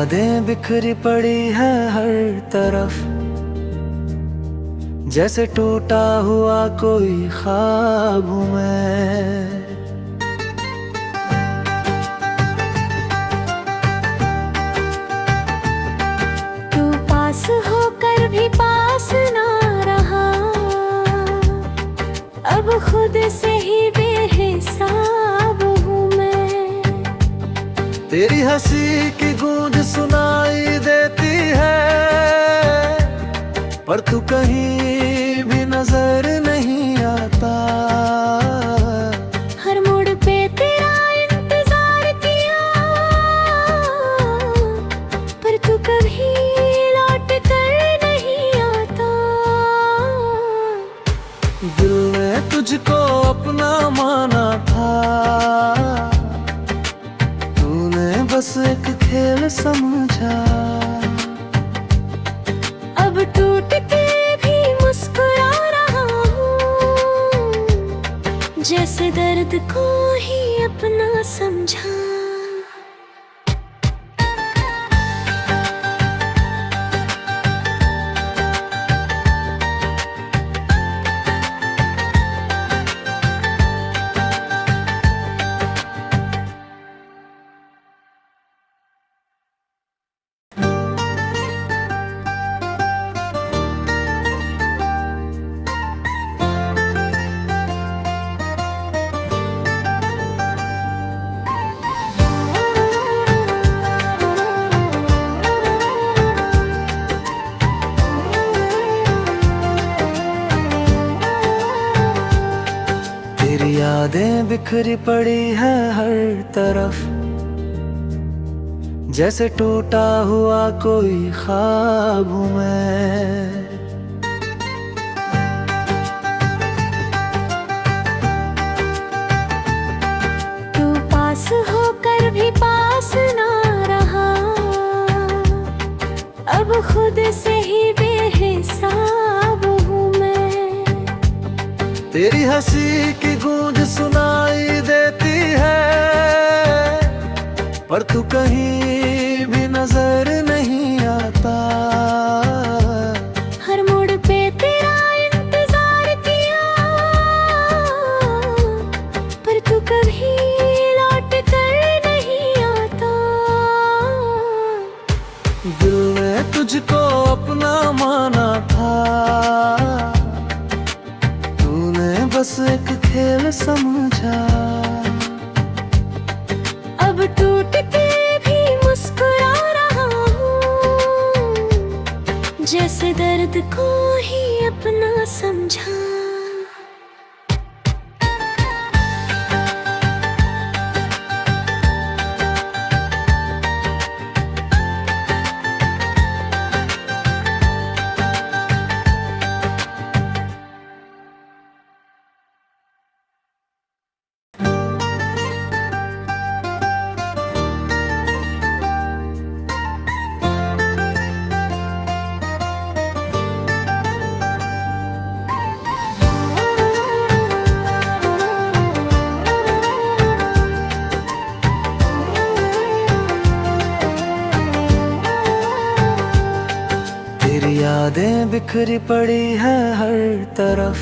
यादें बिखरी पड़ी है हर तरफ, जैसे टूटा हुआ कोई ख्वाब हूँ मैं। तू पास होकर भी पास ना रहा, अब खुद से ही बेहिसाब हूँ मैं। तेरी हंसी की गूंज सुनाई देती है, पर तू कहीं भी नजर नहीं आता। हर मोड़ पे तेरा इंतजार किया, पर तू कभी लौट कर नहीं आता। दिल ने तुझको अपना माना था, तूने बस एक खेल समझा। अब टूट के भी मुस्कुरा रहा हूँ, जैसे दर्द को ही अपना समझा। तेरी यादें बिखरी पड़ी है हर तरफ, जैसे टूटा हुआ कोई ख्वाब हूँ मैं। तू पास होकर भी पास ना रहा, अब खुद से ही बेहिसाब हूँ मैं। तेरी हंसी की गूंज सुनाई देती है, पर तू कहीं भी नजर नहीं आता। हर मोड़ पे तेरा इंतजार किया, पर तू कभी लौट कर नहीं आता। दिल ने तुझको अपना माना था, तूने बस एक खेल समझा। अब टूट के भी मुस्कुरा रहा हूँ, जैसे दर्द को ही अपना समझा। तेरी यादें बिखरी पड़ी है हर तरफ,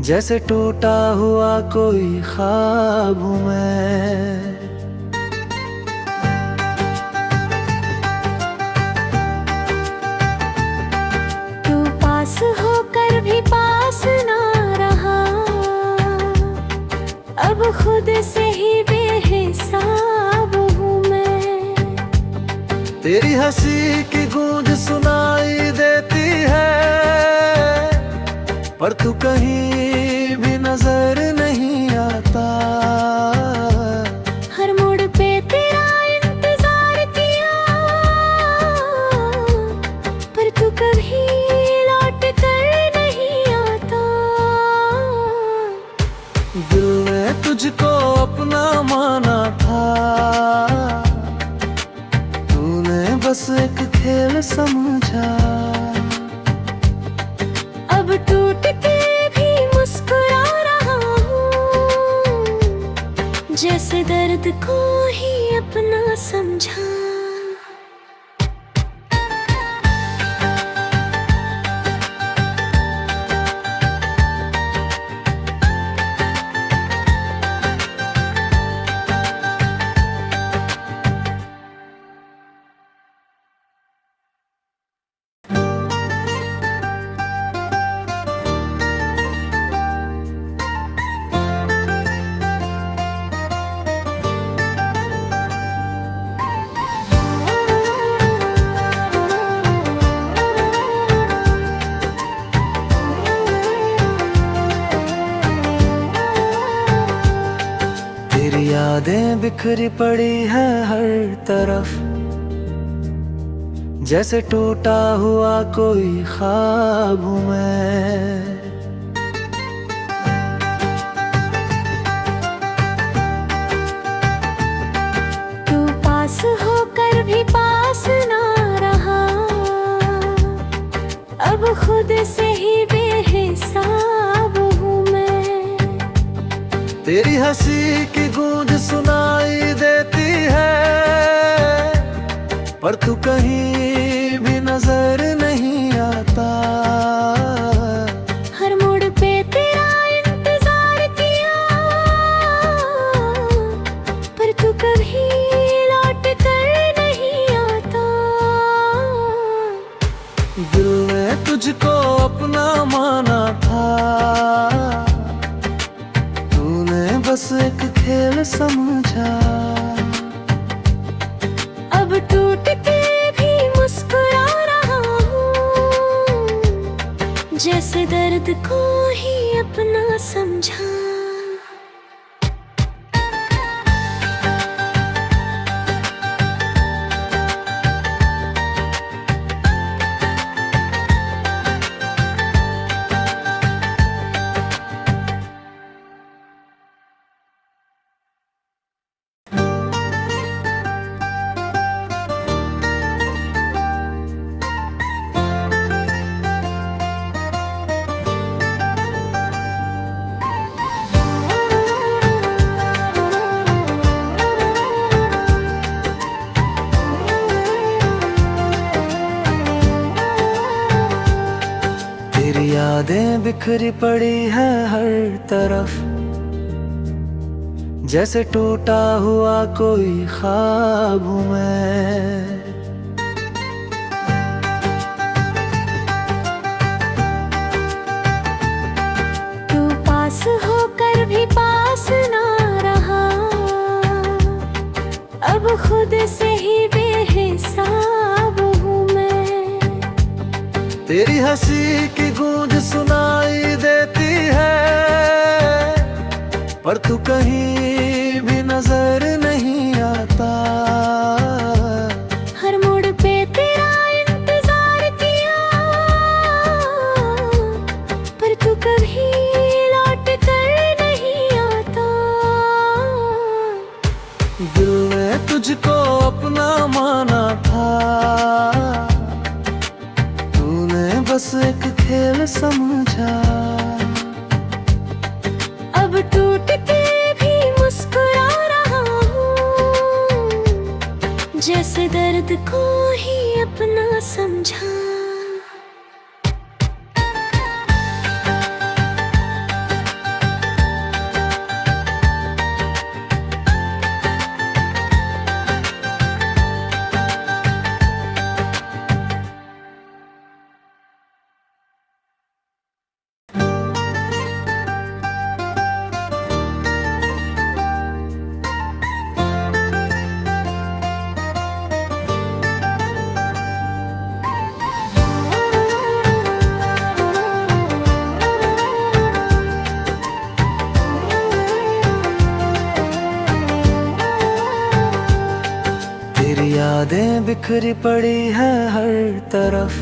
जैसे टूटा हुआ कोई ख्वाब हूँ मैं। तू पास होकर भी पास ना रहा, अब खुद से ही बेहिसाब हूँ मैं। तेरी हंसी की गूंज सुनाई देती है, पर तू कहीं भी नजर नहीं आता। हर मोड़ पे तेरा इंतजार किया, पर तू कभी लौट कर नहीं आता। दिल ने तुझको अपना माना था, तूने बस एक खेल समझा। अब टूट के भी मुस्कुरा रहा हूँ, जैसे दर्द को ही अपना अपना समझा। तेरी यादें बिखरी पड़ी है हर तरफ, जैसे टूटा हुआ कोई ख्वाब हूँ मैं। तू पास होकर भी पास ना रहा, अब खुद से ही बेहिसाब हूँ मैं। तेरी हंसी की गूंज सुनाई देती है, पर तू कहीं भी नजर नहीं आता। हर मोड़ पे तेरा इंतजार किया, पर तू कभी लौट कर नहीं आता। दिल ने तुझको अपना माना था, तूने बस एक खेल समझा। अब टूट के भी मुस्कुरा रहा हूँ, जैसे दर्द को ही अपना समझा। तेरी यादें बिखरी पड़ी है हर तरफ, जैसे टूटा हुआ कोई ख्वाब हूँ मैं। तू पास होकर भी पास ना रहा, अब खुद से ही बेहिसाब हूँ मैं। तेरी हंसी की गूंज सुनाई देती है, पर तू कहीं भी नजर नहीं आता। हर मोड़ पे तेरा इंतजार किया, पर तू कभी लौट कर नहीं आता। दिल ने तुझको अपना माना था, तूने बस एक खेल समझा। अब टूट के भी मुस्कुरा रहा हूँ, जैसे दर्द को ही अपना समझा। यादें बिखरी पड़ी है हर तरफ,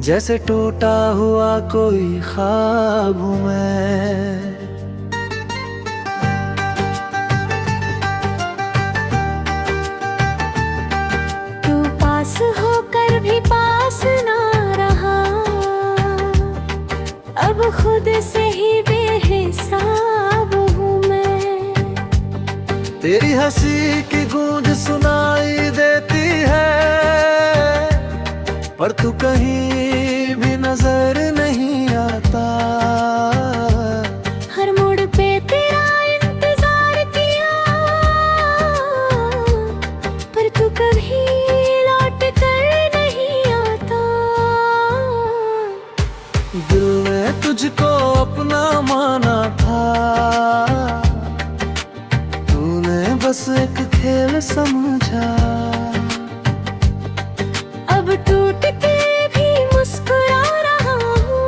जैसे टूटा हुआ कोई ख्वाब हूँ मैं। तू पास होकर भी पास ना रहा, अब खुद से ही बेहिसाब हूँ मैं। तेरी हंसी की गूंज सुनाई देती है, पर तू कहीं भी नजर नहीं आता। हर मोड़ पे तेरा इंतजार किया, पर तू कभी लौट कर नहीं आता। दिल ने तुझको अपना माना था, तूने बस एक खेल समझा। अब टूट के भी मुस्कुरा रहा हूँ,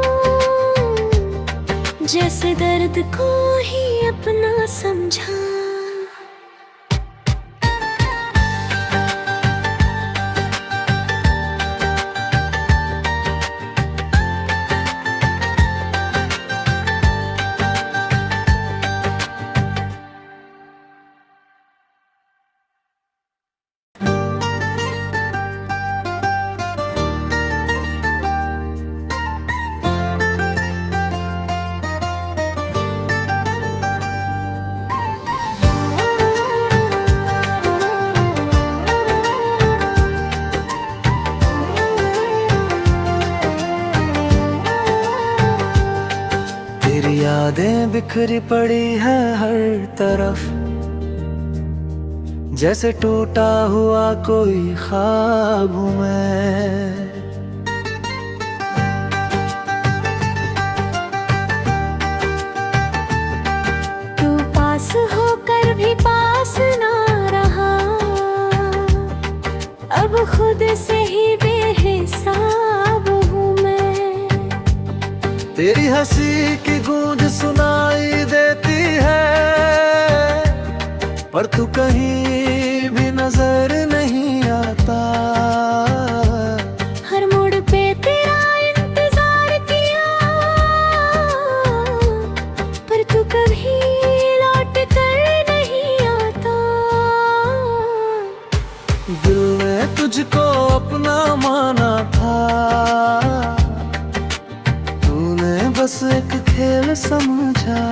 जैसे दर्द को ही अपना समझा। तेरी यादें बिखरी पड़ी है हर तरफ, जैसे टूटा हुआ कोई ख्वाब हूँ मैं। तू पास होकर भी पास ना रहा, अब खुद से ही बेहिसाब हूँ मैं। तेरी हंसी की गूंज सुनाई देती है, पर तू कहीं भी नजर नहीं आता। हर मोड़ पे तेरा इंतजार किया, पर तू कभी लौट कर नहीं आता। दिल ने तुझको अपना माना था, तूने बस एक खेल समझा।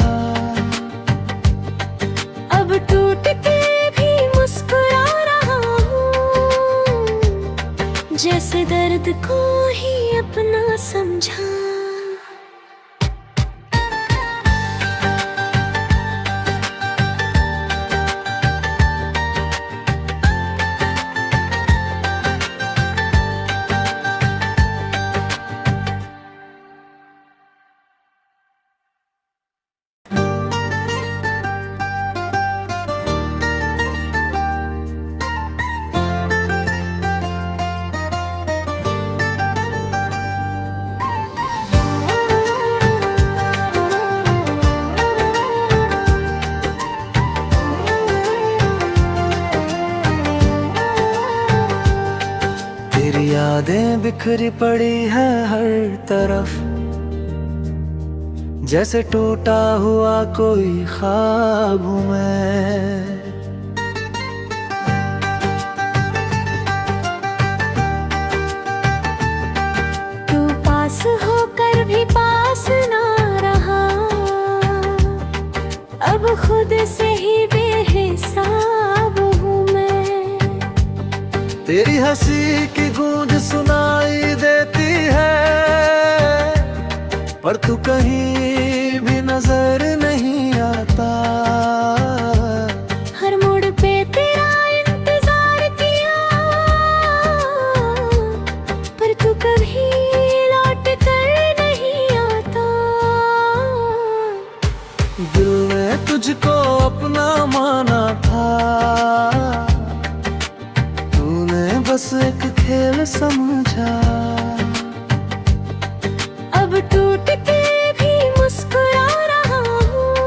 अब टूट के भी मुस्कुरा रहा हूँ, जैसे दर्द को ही अपना समझा। तेरी यादें बिखरी पड़ी है हर तरफ, जैसे टूटा हुआ कोई ख्वाब हूँ मैं। तू पास होकर भी पास ना रहा, अब खुद से ही बेहिसाब हूँ मैं। तेरी हंसी की गूंज सुनाई देती है, पर तू कहीं भी नजर नहीं आता। हर मोड़ पे तेरा इंतजार किया, पर तू कभी लौट कर नहीं आता। दिल ने तुझको अपना माना था, तूने बस एक खेल समझा। अब टूट के भी मुस्कुरा रहा हूँ,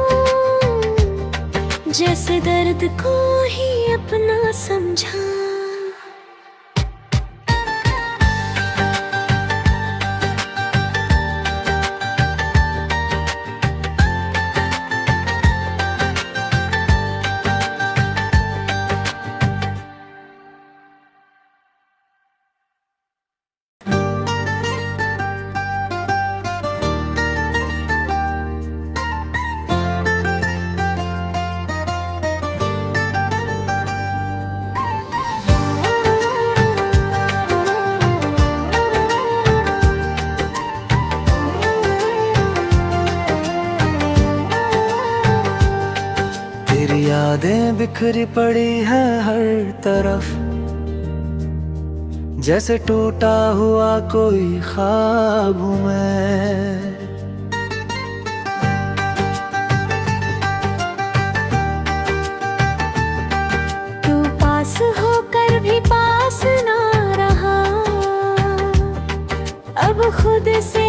जैसे दर्द को ही अपना समझा। यादें बिखरी पड़ी है हर तरफ, जैसे टूटा हुआ कोई ख्वाब हूँ मैं। तू पास होकर भी पास ना रहा, अब खुद से